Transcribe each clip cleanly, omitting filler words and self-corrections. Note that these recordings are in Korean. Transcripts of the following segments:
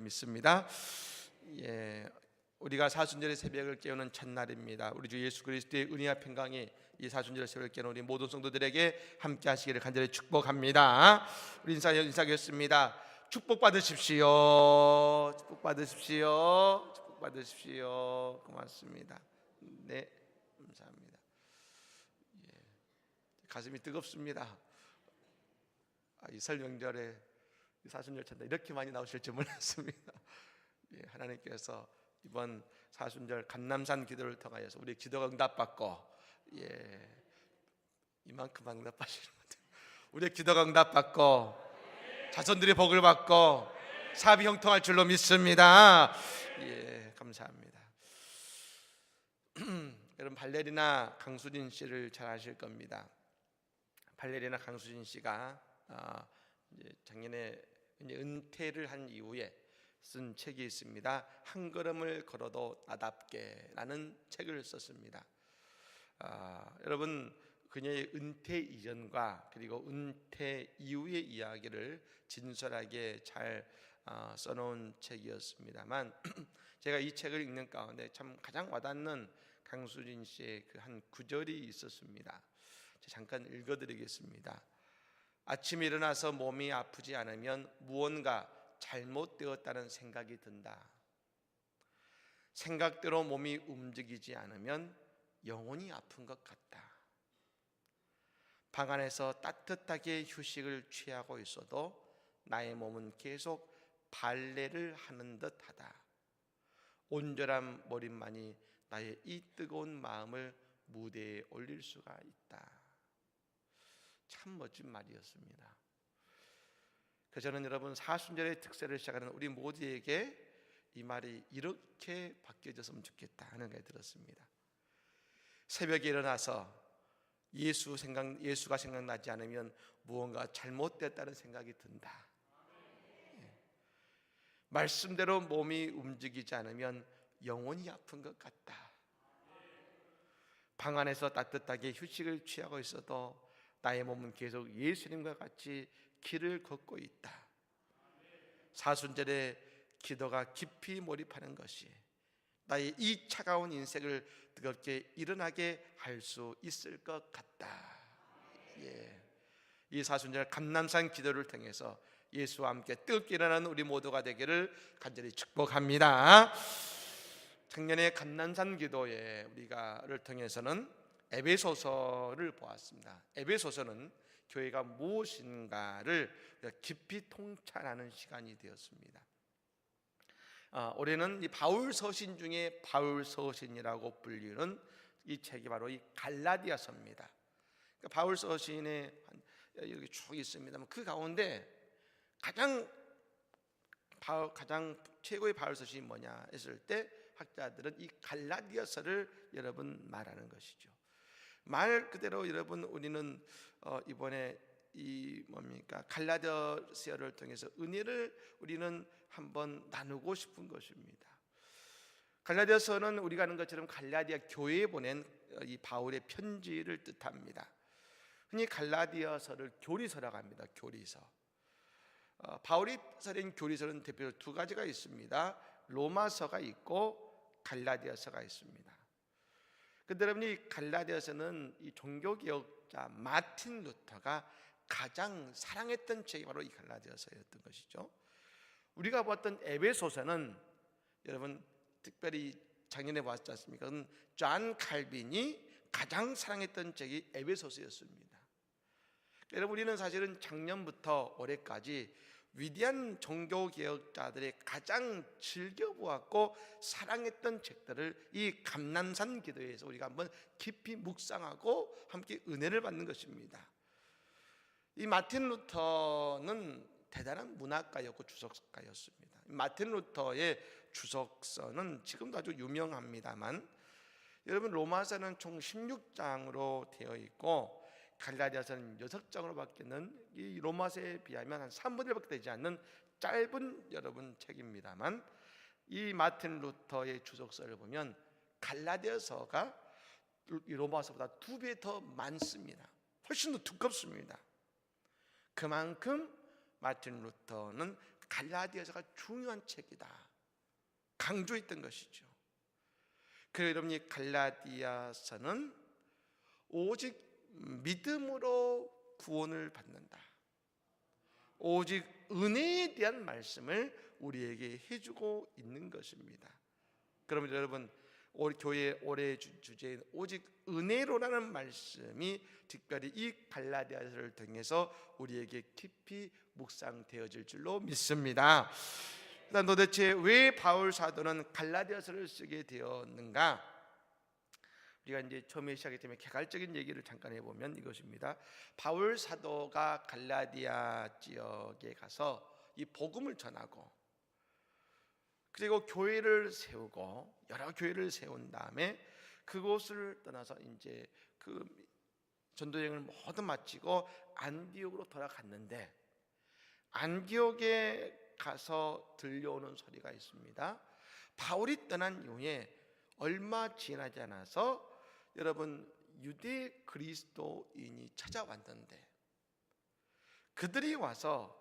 믿습니다. 우리가 사순절의 새벽을 깨우는 첫날입니다. 우리 주 예수 그리스도의 은혜와 평강이 이 사순절의 새벽을 깨우는 우리 모든 성도들에게 함께 하시기를 간절히 축복합니다. 우리 인사하겠습니다. 축복 받으십시오. 축복 받으십시오. 축복 받으십시오. 고맙습니다. 네, 감사합니다. 가슴이 뜨겁습니다. 이 설 명절에 사순절 첫날 이렇게 많이 나오실 줄 몰랐습니다. 하나님께서 이번 사순절 감람산 기도를 통하여서 우리 기도가 응답받고 이만큼 응답하시는 것 같아요. 우리의 기도가 응답받고 자손들이 복을 받고 사업이 형통할 줄로 믿습니다. 감사합니다. 여러분 발레리나 강수진 씨를 잘 아실 겁니다. 발레리나 강수진 씨가 작년에 은퇴를 한 이후에 쓴 책이 있습니다. 한 걸음을 걸어도 나답게라는 책을 썼습니다. 여러분 그녀의 은퇴 이전과 그리고 은퇴 이후의 이야기를 진솔하게 잘 써놓은 책이었습니다만 제가 이 책을 읽는 가운데 참 가장 와닿는 강수진 씨의 그 한 구절이 있었습니다. 잠깐 읽어드리겠습니다. 아침에 일어나서 몸이 아프지 않으면 무언가 잘못되었다는 생각이 든다. 생각대로 몸이 움직이지 않으면 영혼이 아픈 것 같다. 방 안에서 따뜻하게 휴식을 취하고 있어도 나의 몸은 계속 발레를 하는 듯하다. 온전한 몰입만이 나의 이 뜨거운 마음을 무대에 올릴 수가 있다. 참 멋진 말이었습니다. 그래서 저는 여러분 사순절의 특세를 시작하는 우리 모두에게 이 말이 이렇게 바뀌어졌으면 좋겠다 하는 생각이 들었습니다. 새벽에 일어나서 예수가 생각나지 않으면 무언가 잘못됐다는 생각이 든다. 말씀대로 몸이 움직이지 않으면 영혼이 아픈 것 같다. 방 안에서 따뜻하게 휴식을 취하고 있어도 나의 몸은 계속 예수님과 같이 길을 걷고 있다. 사순절에 기도가 깊이 몰입하는 것이 나의 이 차가운 인생을 뜨겁게 일어나게 할 수 있을 것 같다. 이 사순절 감람산 기도를 통해서 예수와 함께 뜨겁게 일어나는 우리 모두가 되기를 간절히 축복합니다. 작년에 감람산 기도에 우리가를 통해서는 에베소서를 보았습니다. 에베소서는 교회가 무엇인가를 깊이 통찰하는 시간이 되었습니다. 올해는 이 바울 서신 중에 바울 서신이라고 불리는 이 책이 바로 이 갈라디아서입니다. 그러니까 바울 서신에 이렇게 쭉 있습니다만 그 가운데 가장 최고의 바울 서신이 뭐냐 했을 때 학자들은 이 갈라디아서를 여러분 말하는 것이죠. 말 그대로 여러분 우리는 이번에 이 갈라디아서를 통해서 은혜를 우리는 한번 나누고 싶은 것입니다. 갈라디아서는 우리가 아는 것처럼 갈라디아 교회에 보낸 이 바울의 편지를 뜻합니다. 흔히 갈라디아서를 교리서라고 합니다. 교리서. 바울이 써낸 교리서는 대표적으로 두 가지가 있습니다. 로마서가 있고 갈라디아서가 있습니다. 그런데 여러분 이 갈라디아서는 이 종교개혁자 마틴 루터가 가장 사랑했던 책이 바로 이 갈라디아서였던 것이죠. 우리가 봤던 에베소서는 여러분 특별히 작년에 봤지 않습니까? 그건 존 칼빈이 가장 사랑했던 책이 에베소서였습니다. 여러분 우리는 사실은 작년부터 올해까지 위대한 종교개혁자들의 가장 즐겨보았고 사랑했던 책들을 이 감람산 기도에서 우리가 한번 깊이 묵상하고 함께 은혜를 받는 것입니다. 이 마틴 루터는 대단한 문학가였고 주석가였습니다. 마틴 루터의 주석서는 지금도 아주 유명합니다만 여러분 로마서는 총 16장으로 되어 있고 갈라디아서는 6장으로 바뀌는 이 로마서에 비하면 한 3분의 1밖에 되지 않는 짧은 여러분 책입니다만 이 마틴 루터의 주석서를 보면 갈라디아서가 이 로마서보다 2배 더 많습니다. 훨씬 더 두껍습니다. 그만큼 마틴 루터는 갈라디아서가 중요한 책이다 강조했던 것이죠. 그래서 여러분, 이 갈라디아서는 오직 믿음으로 구원을 받는다, 오직 은혜에 대한 말씀을 우리에게 해주고 있는 것입니다. 그러면 여러분, 우리 교회의 올해 주제인 오직 은혜로라는 말씀이 특별히 이 갈라디아서를 통해서 우리에게 깊이 묵상되어질 줄로 믿습니다. 일단 도대체 왜 바울 사도는 갈라디아서를 쓰게 되었는가? 우리가 이제 처음에 시작했지만 개괄적인 얘기를 잠깐 해보면 이것입니다. 바울 사도가 갈라디아 지역에 가서 이 복음을 전하고, 그리고 교회를 세우고 여러 교회를 세운 다음에 그곳을 떠나서 이제 그 전도여행을 모두 마치고 안디옥으로 돌아갔는데, 안디옥에 가서 들려오는 소리가 있습니다. 바울이 떠난 이후에 얼마 지나지 않아서 여러분, 유대 그리스도인이 찾아왔는데 그들이 와서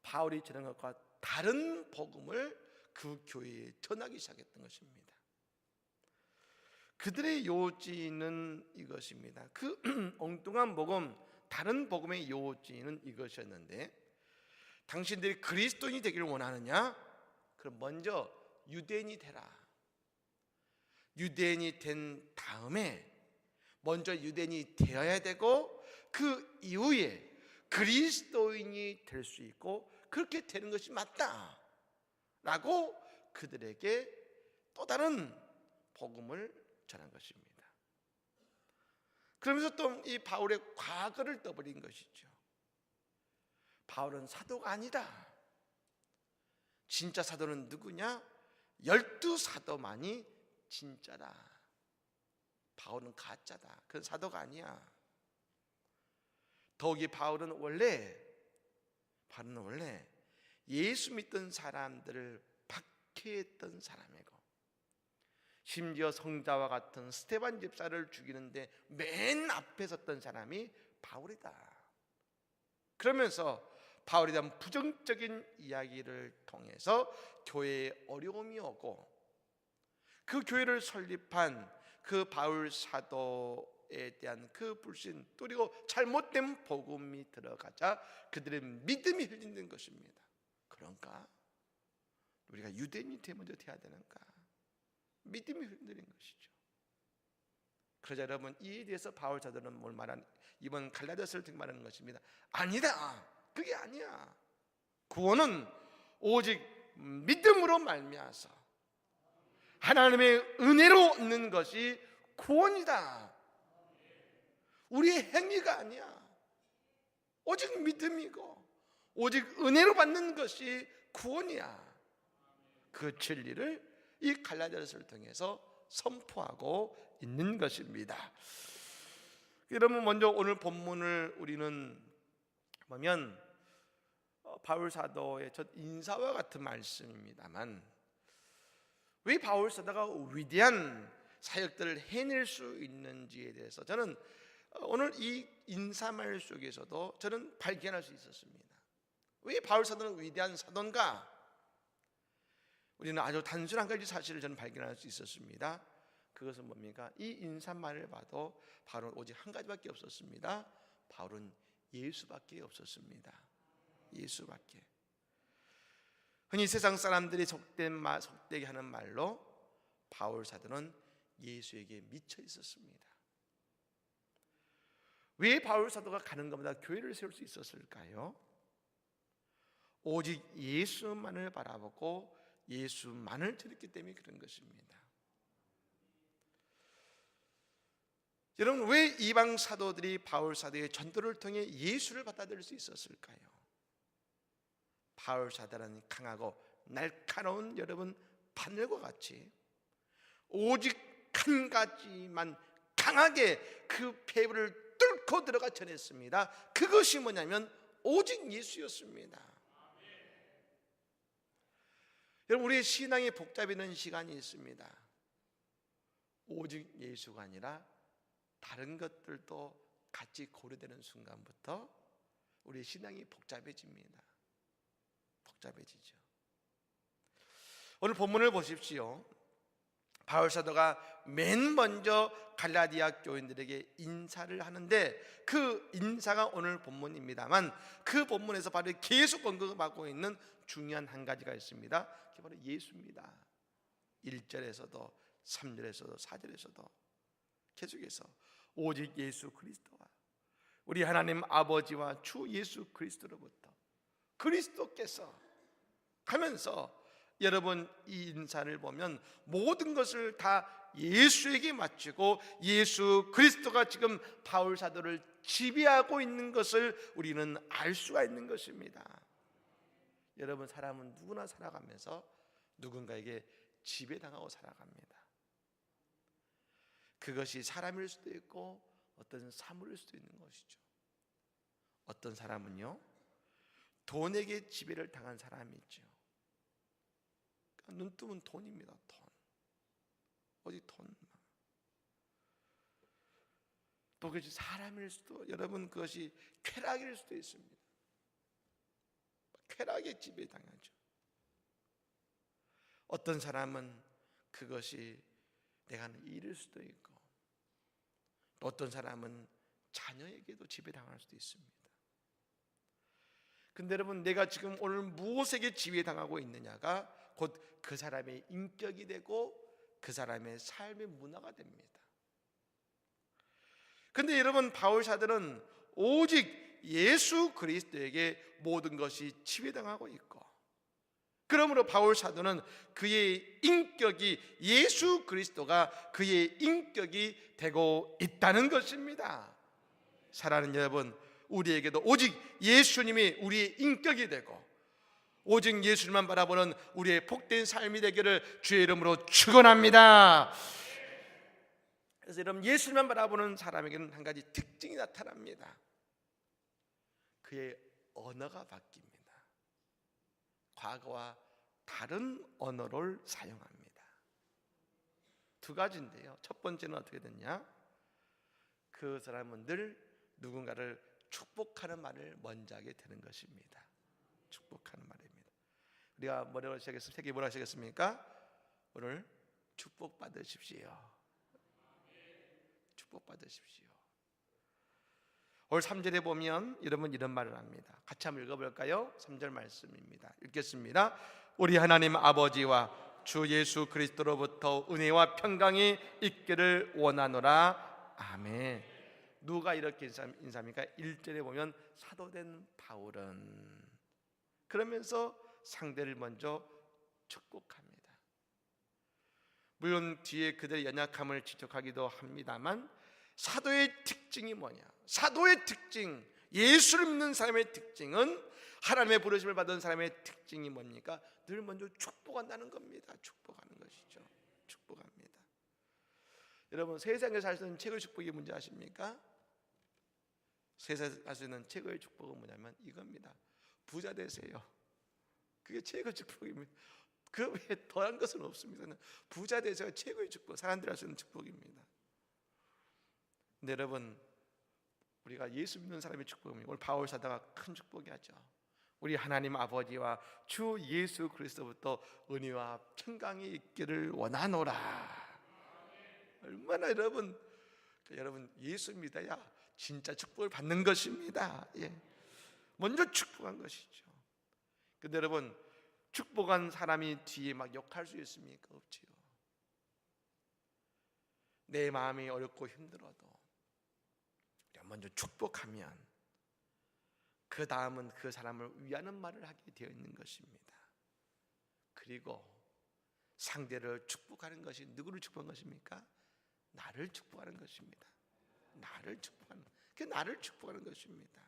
바울이 전한 것과 다른 복음을 그 교회에 전하기 시작했던 것입니다. 그들의 요지는 이것입니다. 그 엉뚱한 복음, 다른 복음의 요지는 이것이었는데, 당신들이 그리스도인이 되기를 원하느냐? 그럼 먼저 유대인이 되라. 유대인이 된 다음에 먼저 유대인이 되어야 되고, 그 이후에 그리스도인이 될 수 있고, 그렇게 되는 것이 맞다 라고 그들에게 또 다른 복음을 전한 것입니다. 그러면서 또 이 바울의 과거를 떠버린 것이죠. 바울은 사도가 아니다. 진짜 사도는 누구냐? 12사도만이 진짜다. 바울은 가짜다. 그건 사도가 아니야. 더욱이 바울은 원래 예수 믿던 사람들을 박해했던 사람이고, 심지어 성자와 같은 스데반 집사를 죽이는데 맨 앞에 섰던 사람이 바울이다. 그러면서 바울에 대한 부정적인 이야기를 통해서 교회에 어려움이 오고, 그 교회를 설립한 그 바울 사도에 대한 그 불신, 그리고 잘못된 복음이 들어가자 그들의 믿음이 흘린다는 것입니다. 그런가? 우리가 유대인이 먼저 돼야 되는가? 믿음이 흔들린 것이죠. 그러자 여러분, 이에 대해서 바울 사도는 뭘 말한, 이번 갈라디아서를 통해 말하는 것입니다. 아니다, 그게 아니야. 구원은 오직 믿음으로 말미암아서 하나님의 은혜로 얻는 것이 구원이다. 우리의 행위가 아니야. 오직 믿음이고 오직 은혜로 받는 것이 구원이야. 그 진리를 이 갈라디아서를 통해서 선포하고 있는 것입니다. 그러면 먼저 오늘 본문을 우리는 보면 바울 사도의 첫 인사와 같은 말씀입니다만, 왜 바울 사도가 위대한 사역들을 해낼 수 있는지에 대해서 저는 오늘 이 인사말 속에서도 저는 발견할 수 있었습니다. 왜 바울 사도는 위대한 사도인가? 우리는 아주 단순한 가지 사실을 저는 발견할 수 있었습니다. 그것은 뭡니까? 이 인사말을 봐도 바울은 오직 한 가지밖에 없었습니다. 바울은 예수밖에 없었습니다. 예수밖에. 흔히 세상 사람들이 속되게 하는 말로 바울 사도는 예수에게 미쳐 있었습니다. 왜 바울 사도가 가는 것마다 교회를 세울 수 있었을까요? 오직 예수만을 바라보고 예수만을 드렸기 때문에 그런 것입니다. 여러분, 왜 이방 사도들이 바울 사도의 전도를 통해 예수를 받아들일 수 있었을까요? 바울 사도는 강하고 날카로운 여러분 바늘과 같이 오직 한 가지만 강하게 그 폐부를 뚫고 들어가 전했습니다. 그것이 뭐냐면 오직 예수였습니다. 여러분, 우리의 신앙이 복잡해지는 시간이 있습니다. 오직 예수가 아니라 다른 것들도 같이 고려되는 순간부터 우리의 신앙이 복잡해집니다. 복잡해지죠. 오늘 본문을 보십시오. 바울 사도가 맨 먼저 갈라디아 교인들에게 인사를 하는데 그 인사가 오늘 본문입니다만 그 본문에서 바로 계속 언급하고 있는 중요한 한 가지가 있습니다. 그게 바로 예수입니다. 1절에서도 3절에서도 4절에서도 계속해서 오직 예수 그리스도와 우리 하나님 아버지와 주 예수 그리스도로부터 그리스도께서 하면서 여러분 이 인사를 보면 모든 것을 다 예수에게 맞추고 예수 그리스도가 지금 바울 사도를 지배하고 있는 것을 우리는 알 수가 있는 것입니다. 여러분 사람은 누구나 살아가면서 누군가에게 지배당하고 살아갑니다. 그것이 사람일 수도 있고 어떤 사물일 수도 있는 것이죠. 어떤 사람은요 돈에게 지배를 당한 사람이 있죠. 눈 뜨면 돈입니다. 돈. 어디 돈. 또 그것이 사람일 수도, 여러분 그것이 쾌락일 수도 있습니다. 쾌락에 지배당하죠. 어떤 사람은 그것이 내가 하는 일일 수도 있고, 또 어떤 사람은 자녀에게도 지배당할 수도 있습니다. 근데 여러분 내가 지금 오늘 무엇에게 지배당하고 있느냐가 곧 그 사람의 인격이 되고 그 사람의 삶의 문화가 됩니다. 근데 여러분 바울 사도는 오직 예수 그리스도에게 모든 것이 지배당하고 있고, 그러므로 바울 사도는 그의 인격이 예수 그리스도가 그의 인격이 되고 있다는 것입니다. 사랑하는 여러분, 우리에게도 오직 예수님이 우리의 인격이 되고 오직 예수님만 바라보는 우리의 복된 삶이 되기를 주의 이름으로 축원합니다. 그래서 여러분 예수님만 바라보는 사람에게는 한 가지 특징이 나타납니다. 그의 언어가 바뀝니다. 과거와 다른 언어를 사용합니다. 두 가지인데요. 첫 번째는 어떻게 됐냐? 그 사람은 늘 누군가를 축복하는 말을 먼저 하게 되는 것입니다. 축복하는 말입니다. 우리가 뭐라고 시작했습니까? 세계 뭐라고 시작했습니까? 오늘 축복 받으십시오. 축복 받으십시오. 오늘 3절에 보면 여러분 이런 말을 합니다. 같이 한번 읽어볼까요? 3절 말씀입니다. 읽겠습니다. 우리 하나님 아버지와 주 예수 그리스도로부터 은혜와 평강이 있기를 원하노라. 아멘. 누가 이렇게 인사합니까? 1절에 보면 사도된 바울은 그러면서 상대를 먼저 축복합니다. 물론 뒤에 그들의 연약함을 지적하기도 합니다만 사도의 특징이 뭐냐? 사도의 특징, 예수를 믿는 사람의 특징은, 하나님의 부르심을 받은 사람의 특징이 뭡니까? 늘 먼저 축복한다는 겁니다. 축복하는 것이죠. 축복합니다. 여러분 세상에 살 수 있는 최고의 축복이 뭔지 아십니까? 세상에 살 수 있는 최고의 축복은 뭐냐면 이겁니다. 부자 되세요. 그게 최고의 축복입니다. 그 외에 더한 것은 없습니다. 부자 되세요. 최고의 축복, 사람들이 할 수 있는 축복입니다. 근데 여러분 우리가 예수 믿는 사람의 축복은 오늘 바울 사도가 큰 축복이 하죠. 우리 하나님 아버지와 주 예수 그리스도부터 은혜와 평강이 있기를 원하노라. 얼마나 여러분 예수 믿어야 진짜 축복을 받는 것입니다. 예. 먼저 축복한 것이죠. 근데 여러분 축복한 사람이 뒤에 막 욕할 수 있습니까? 없지요. 내 마음이 어렵고 힘들어도 먼저 축복하면 그 다음은 그 사람을 위하는 말을 하게 되어 있는 것입니다. 그리고 상대를 축복하는 것이 누구를 축복한 것입니까? 나를 축복하는 것입니다. 나를 축복하는, 그 나를 축복하는 것입니다.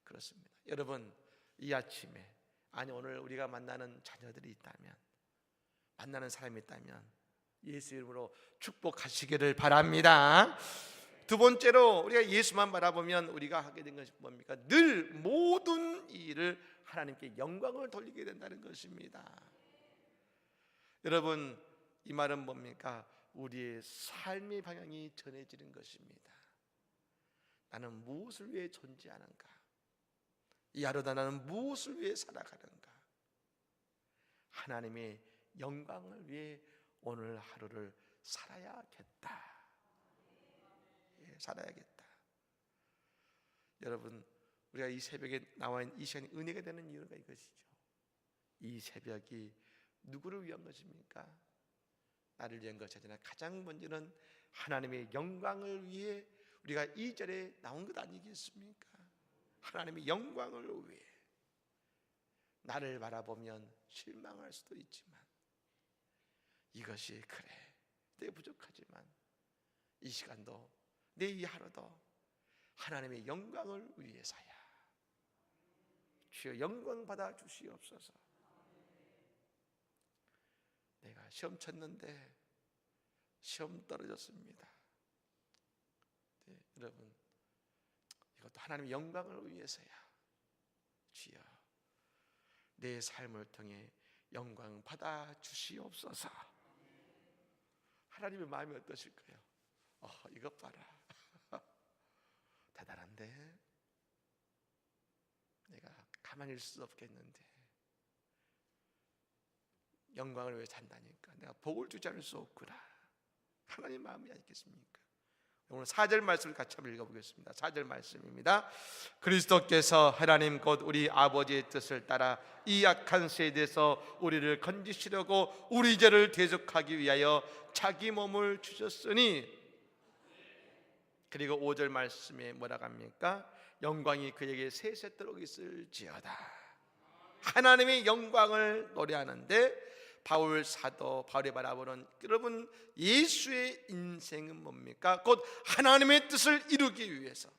그렇습니다. 여러분 이 아침에, 아니 오늘 우리가 만나는 자녀들이 있다면, 만나는 사람이 있다면 예수 이름으로 축복하시기를 바랍니다. 두 번째로 우리가 예수만 바라보면 우리가 하게 된 것이 뭡니까? 늘 모든 일을 하나님께 영광을 돌리게 된다는 것입니다. 여러분 이 말은 뭡니까? 우리의 삶의 방향이 전해지는 것입니다. 나는 무엇을 위해 존재하는가? 이 하루도 나는 무엇을 위해 살아가는가? 하나님의 영광을 위해 오늘 하루를 살아야겠다. 살아야겠다. 여러분, 우리가 이 새벽에 나와 있는 이 시간이 은혜가 되는 이유가 이것이죠. 이 새벽이 누구를 위한 것입니까? 나를 위한 것이 아니라 가장 먼저는 하나님의 영광을 위해 우리가 2절에 나온 것 아니겠습니까? 하나님의 영광을 위해. 나를 바라보면 실망할 수도 있지만 이것이 그래, 내 부족하지만 이 시간도 내 이 하루도 하나님의 영광을 위해서야. 주여 영광 받아 주시옵소서. 내가 시험 쳤는데 시험 떨어졌습니다. 네, 여러분, 이것도 하나님의 영광을 위해서야. 주여 내 삶을 통해 영광 받아 주시옵소서. 하나님의 마음이 어떠실까요? 이것 봐라, 대단한데? 내가 가만히 있을 수 없겠는데 영광을 위해 산다니까 내가 복을 주지 않을 수 없구나. 하나님 마음이 아니겠습니까? 오늘 4절 말씀을 같이 한번 읽어보겠습니다. 4절 말씀입니다. 그리스도께서 하나님 곧 우리 아버지의 뜻을 따라 이 악한 세대에서 우리를 건지시려고 우리 죄를 대속하기 위하여 자기 몸을 주셨으니. 그리고 5절 말씀에 뭐라고 합니까? 영광이 그에게 세세토록 있을지어다. 하나님의 영광을 노래하는데 바울 사도 바울이 바라보는 여러분 예수의 인생은 뭡니까? 곧 하나님의 뜻을 이루기 위해서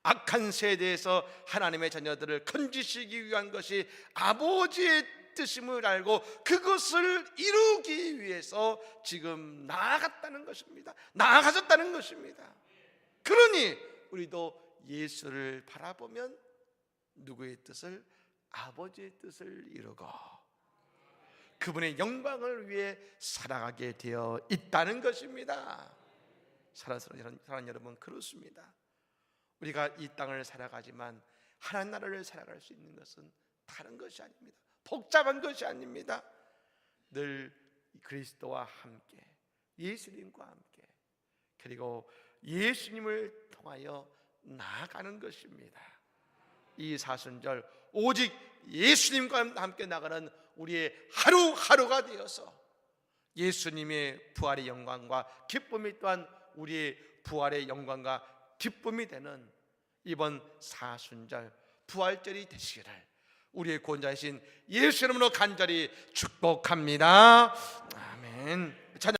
악한 세대에서 하나님의 자녀들을 건지시기 위한 것이 아버지의 뜻임을 알고 그것을 이루기 위해서 지금 나아갔다는 것입니다. 나아가셨다는 것입니다. 그러니 우리도 예수를 바라보면 누구의 뜻을? 아버지의 뜻을 이루고 그분의 영광을 위해 살아가게 되어 있다는 것입니다. 사랑하는 여러분, 그렇습니다. 우리가 이 땅을 살아가지만 하나님 나라를 살아갈 수 있는 것은 다른 것이 아닙니다. 복잡한 것이 아닙니다. 늘 그리스도와 함께, 예수님과 함께, 그리고 예수님을 통하여 나아가는 것입니다. 이 사순절 오직 예수님과 함께 나가는 우리의 하루하루가 되어서 예수님의 부활의 영광과 기쁨이 또한 우리의 부활의 영광과 기쁨이 되는 이번 사순절 부활절이 되시기를 우리의 구원자이신 예수 이름으로 간절히 축복합니다. 아멘.